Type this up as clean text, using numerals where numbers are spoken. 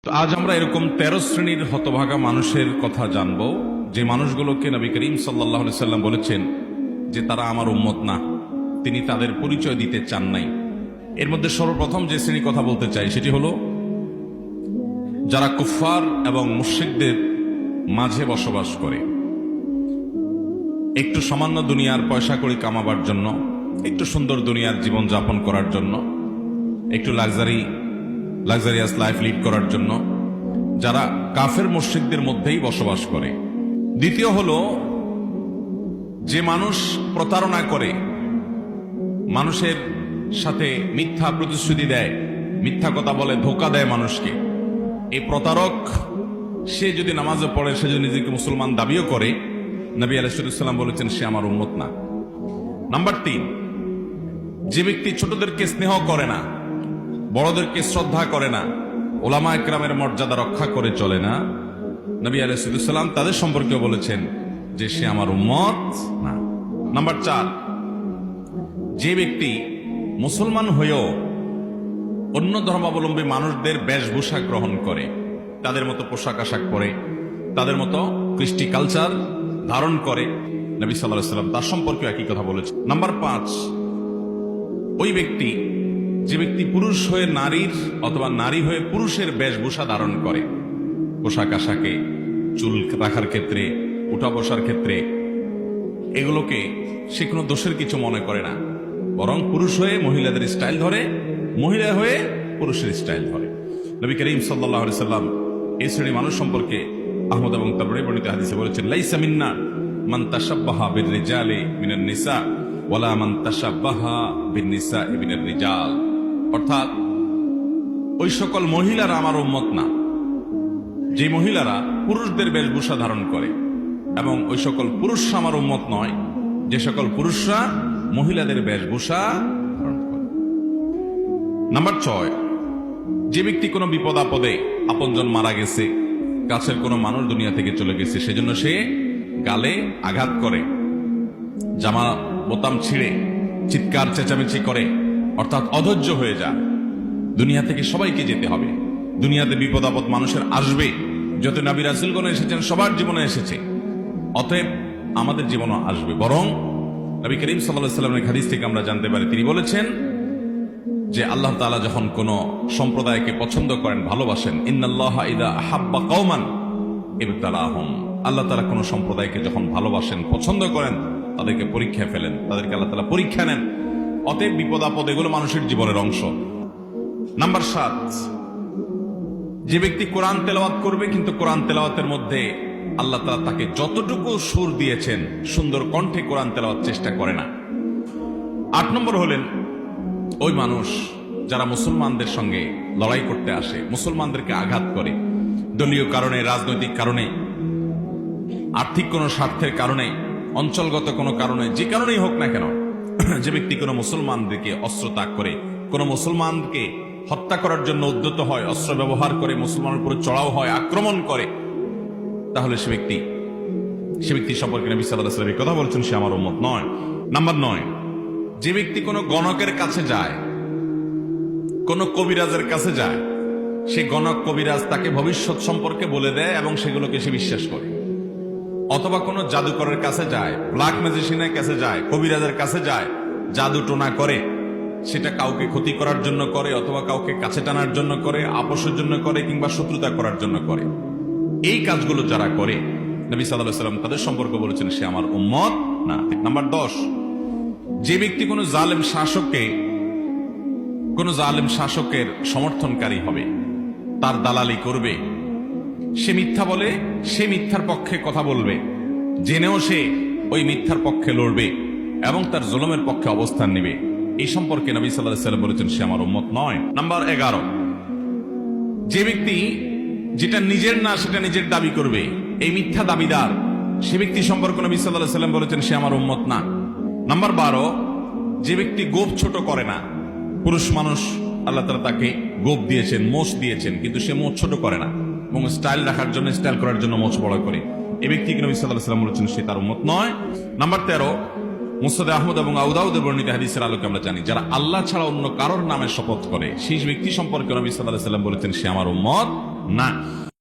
তো আজ আমরা এরকম 13 শ্রেণীর হতভাগা মানুষের কথা জানবো, যে মানুষগুলোকে নবী করিম সাল্লাল্লাহু আলাইহি সাল্লাম বলেছেন যে তারা আমার উম্মত না, তিনি তাদের পরিচয় দিতে চান নাই। এর মধ্যে সর্বপ্রথম যে শ্রেণীর কথা বলতে চাই সেটি হলো যারা কুফফার এবং মুশরিকদের মাঝে বসবাস করে, একটু সামান্য দুনিয়ার পয়সা কড়ি কামাবার জন্য, একটু সুন্দর দুনিয়ার জীবন যাপন করার জন্য, একটু লাক্সারিয়াস লাইফ লিড করার জন্য যারা কাফের মুশরিকদের মধ্যেই বসবাস করে। দ্বিতীয় হলো যে মানুষ প্রতারণা করে, মানুষের সাথে মিথ্যা প্রতিশ্রুতি দেয়, মিথ্যা কথা বলে, ধোঁকা দেয় মানুষকে। এই প্রতারক সে যদি নামাজে পড়ে, সে যদি নিজেকে মুসলমান দাবিও করে, নবী আলাইহিস সালাম বলেছেন সে আমার উম্মত না। নাম্বার 3, যে ব্যক্তি ছোটদেরকে স্নেহ করে না, বড়দেরকে শ্রদ্ধা করে না, ওলামা একরামের মর্যাদা রক্ষা করে চলে না, নবী আলাইহিস সালাম তাদের সম্পর্কেও বলেছেন যে সে আমার উম্মত না। নাম্বার 4, যে ব্যক্তি মুসলমান হয়েও অন্য ধর্মাবলম্বী মানুষদের বেশভূষা গ্রহণ করে, তাদের মতো পোশাক আশাক পরে, তাদের মতো কৃষ্টি কালচার ধারণ করে, নবী সাল্লাল্লাহু আলাইহি ওয়াসাল্লাম তার সম্পর্কে একই কথা বলেছেন। নাম্বার 5, ওই ব্যক্তি যে ব্যক্তি পুরুষ হয়ে নারীর অথবা নারী হয়ে পুরুষের বেশভূষা ধারণ করে, পোশাক আশাকে, চুল রাখার ক্ষেত্রে, উঠা বসার ক্ষেত্রে, এগুলোকে সে কোনো দোষের কিছু মনে করে না, বরং পুরুষ হয়ে মহিলাদের স্টাইল ধরে, মহিলা হয়ে পুরুষের স্টাইল ধরে। নবী করিম সাল্লাল্লাহু আলাইহি সাল্লাম এই শ্রেণী মানুষ সম্পর্কে আহমদ এবং তাবরানী বর্ণিত হাদিসে বলেছেন, লাইসা মিন্না মান তাশাব্বাহা বির-রিজালি মিনান নিসা ওয়ালা মান তাশাব্বাহা বিন-নিসা মিনার রিজাল। অর্থাৎ ওই সকল মহিলারা আমার উম্মত না যে মহিলারা পুরুষদের বেশভূষা ধারণ করে, এবং ওই সকল পুরুষ আমার উম্মত নয় যে সকল পুরুষরা মহিলাদের বেশভূষা ধারণ করে। নাম্বার 6, যে ব্যক্তি কোনো বিপদ আপদে, আপনজন মারা গেছে, কাছের কোনো মানুষ দুনিয়া থেকে চলে গেছে, সেজন্য সে গালে আঘাত করে, জামা বোতাম ছিঁড়ে চিৎকার চেঁচামেচি করে, অর্থাৎ অধৈর্য হয়ে যায়। দুনিয়া থেকে সবাইকে যেতে হবে, দুনিয়াতে বিপদ আপদ মানুষের আসবে, যত নবী রাসূলগণ এসেছেন সবার জীবনে এসেছে, অতএব আমাদের জীবনও আসবে। বরং নবী করিম সাল্লাল্লাহু আলাইহি ওয়াসাল্লামের হাদিস থেকে আমরা জানতে পারি, তিনি বলেছেন যে আল্লাহ তাআলা যখন কোন সম্প্রদায়কে পছন্দ করেন, ভালোবাসেন, ইন্নাল্লাহা ইযা আহাব্বা কওমান ইবতালাহুম, আল্লাহ তাআলা কোন সম্প্রদায়কে যখন ভালোবাসেন, পছন্দ করেন, তাদেরকে পরীক্ষায় ফেলেন, তাদেরকে আল্লাহ তাআলা পরীক্ষা নেন। অতএব বিপদ আপদ এগুলো মানুষের জীবনের অংশ। নাম্বার 7, যে ব্যক্তি কোরআন তেলাওয়াত করবে, কিন্তু কোরআন তেলাওয়াতের মধ্যে আল্লাহ তাআলা তাকে যতটুকু সুর দিয়েছেন সুন্দর কণ্ঠে কোরআন তেলাওয়াত চেষ্টা করে না। 8 নম্বর হলেন ওই মানুষ যারা মুসলমানদের সঙ্গে লড়াই করতে আসে, মুসলমানদেরকে আঘাত করে, দলীয় কারণে, রাজনৈতিক কারণে, আর্থিক কোনো স্বার্থের কারণে, অঞ্চলগত কোনো কারণে, যে কারণেই হোক না কেন, যে ব্যক্তি কোনো মুসলমানদেরকে অস্ত্র ত্যাগ করে, কোনো মুসলমানকে হত্যা করার জন্য উদ্যত হয়, অস্ত্র ব্যবহার করে, মুসলমানের উপরে চড়াও হয়, আক্রমণ করে, তাহলে সে ব্যক্তি সম্পর্কে নবী সাল্লাল্লাহু আলাইহি ওয়াসাল্লাম কথা বলছেন সে আমার উম্মত নয়। নাম্বার 9, যে ব্যক্তি কোনো গণকের কাছে যায়, কোন কবিরাজের কাছে যায়, সে গণক কবিরাজ তাকে ভবিষ্যৎ সম্পর্কে বলে দেয় এবং সেগুলোকে সে বিশ্বাস করে, অথবা কোনো জাদুকরের কাছে যায়, ব্ল্যাক ম্যাজিশিয়ানের কাছে যায়, কবিরাজের কাছে যায়, জাদু টোনা করে, সেটা কাউকে ক্ষতি করার জন্য করে, অথবা কাউকে কাছে টানার জন্য করে, আপোষের জন্য করে, কিংবা শত্রুতা করার জন্য করে। এই কাজগুলো যারা করে, নবী সাল্লাল্লাহু আলাইহি ওয়াসাল্লাম তাদের সম্পর্কে বলেছেন সে আমার উম্মত না। নাম্বার 10, যে ব্যক্তি কোনো জালেম শাসকের সমর্থনকারী হবে, তার দালালি করবে, সে মিথ্যা বলে, সে মিথ্যার পক্ষে কথা বলবে, জেনেও সে ওই মিথ্যার পক্ষে লড়বে এবং তার জুলুমের পক্ষে অবস্থান নেবে, এই সম্পর্কে নবী সাল্লাল্লাহু আলাইহি ওয়াসাল্লাম বলেছেন সে আমার উম্মত নয়। নাম্বার 11, যে ব্যক্তি যেটা নিজের না সেটা নিজের দাবি করবে, এই মিথ্যা দাবিদার, সে ব্যক্তি সম্পর্কে নবী সাল্লাল্লাহু আলাইহি ওয়াসাল্লাম বলেছেন সে আমার উম্মত না। নাম্বার 12, যে ব্যক্তি গোপ ছোট করে না, পুরুষ মানুষ আল্লাহ তাআলা তাকে গোপ দিয়েছেন, মোচ দিয়েছেন, কিন্তু সে মোচ ছোট করে না এবং স্টাইল রাখার জন্য, স্টাইল করার জন্য মোচ বড় করে, এই ব্যক্তিকে নবী সাল্লাল্লাহু আলাইহি ওয়াসাল্লাম বলেছেন সে তার উম্মত নয়। নাম্বার 13, মুসনাদে আহমদ এবং আবু দাউদের বর্ণিত হাদিসের আলোকে আমরা জানি, যারা আল্লাহ ছাড়া অন্য কারোর নামে শপথ করে, সেই ব্যক্তি সম্পর্কে নবী সাল্লাল্লাহু আলাইহি ওয়াসাল্লাম বলেছেন সে আমার উম্মত না।